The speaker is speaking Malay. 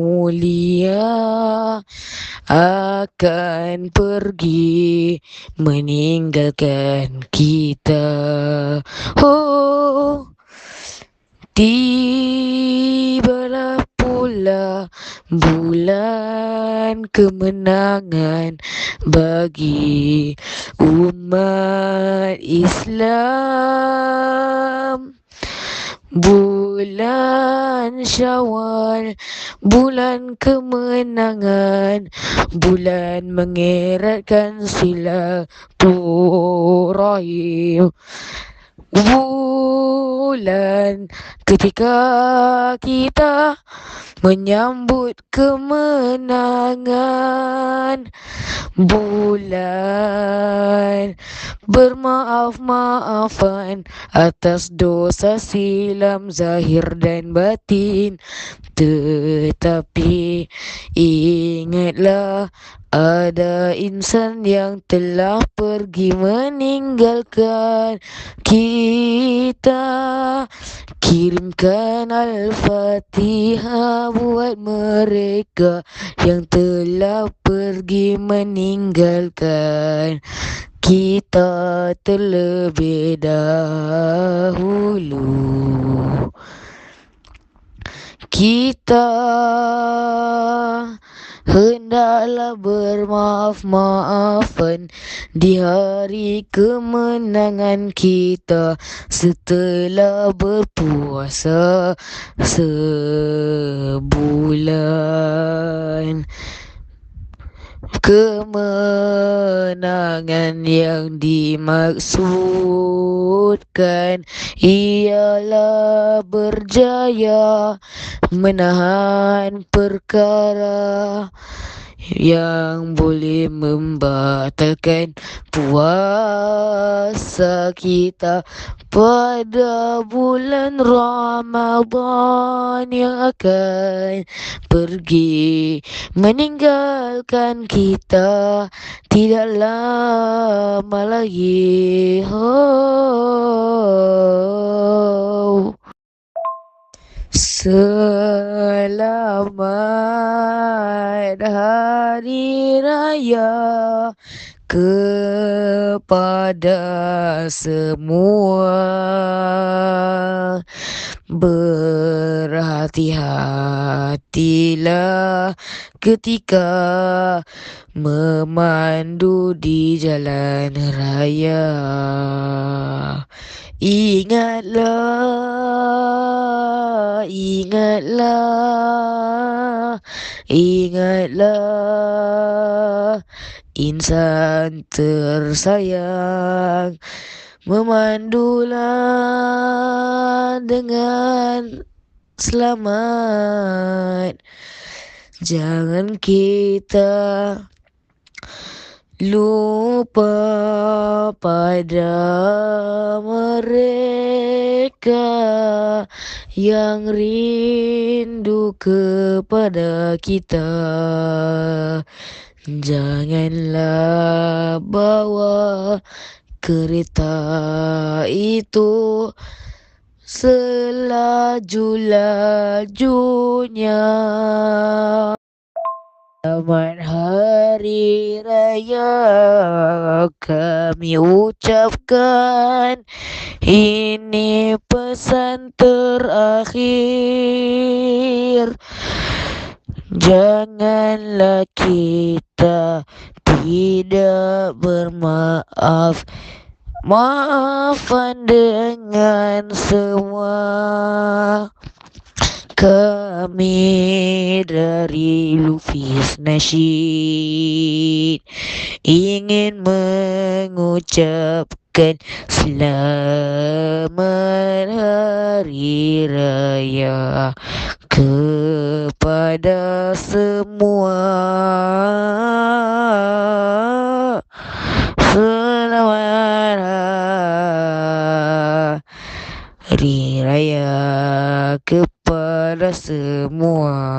mulia akan pergi meninggalkan kita. Oh, tibalah pula bulan kemenangan bagi umat Islam. Bulan Syawal, bulan kemenangan, bulan mengeratkan silaturahim. Bulan ketika kita menyambut kemenangan. Bulan bermaaf-maafan atas dosa silam zahir dan batin. Tetapi ingatlah, ada insan yang telah pergi meninggalkan kita. Kirimkan Al-Fatihah buat mereka yang telah pergi meninggalkan kita terlebih dahulu. Kita hendaklah bermaaf-maafan di hari kemenangan kita setelah berpuasa sebulan. Kemenangan yang dimaksudkan ialah berjaya menahan perkara yang boleh membatalkan puasa kita pada bulan Ramadan yang akan pergi meninggalkan kita tidak lama lagi. Oh. Selamat Hari Raya kepada semua. Berhati-hatilah ketika memandu di jalan raya. Ingatlah, ingatlah, ingatlah, insan tersayang, memandulah dengan selamat. Jangan kita lupa pada mereka yang rindu kepada kita. Janganlah bawa kereta itu selaju-lajunya. Selamat Hari Raya kami ucapkan. Ini pesan terakhir. Janganlah kita tidak bermaaf maafan dengan semua. Kami dari Lufis Nasyid ingin mengucapkan selamat Hari Raya kepada semua. Selamat Hari Raya kepada semua.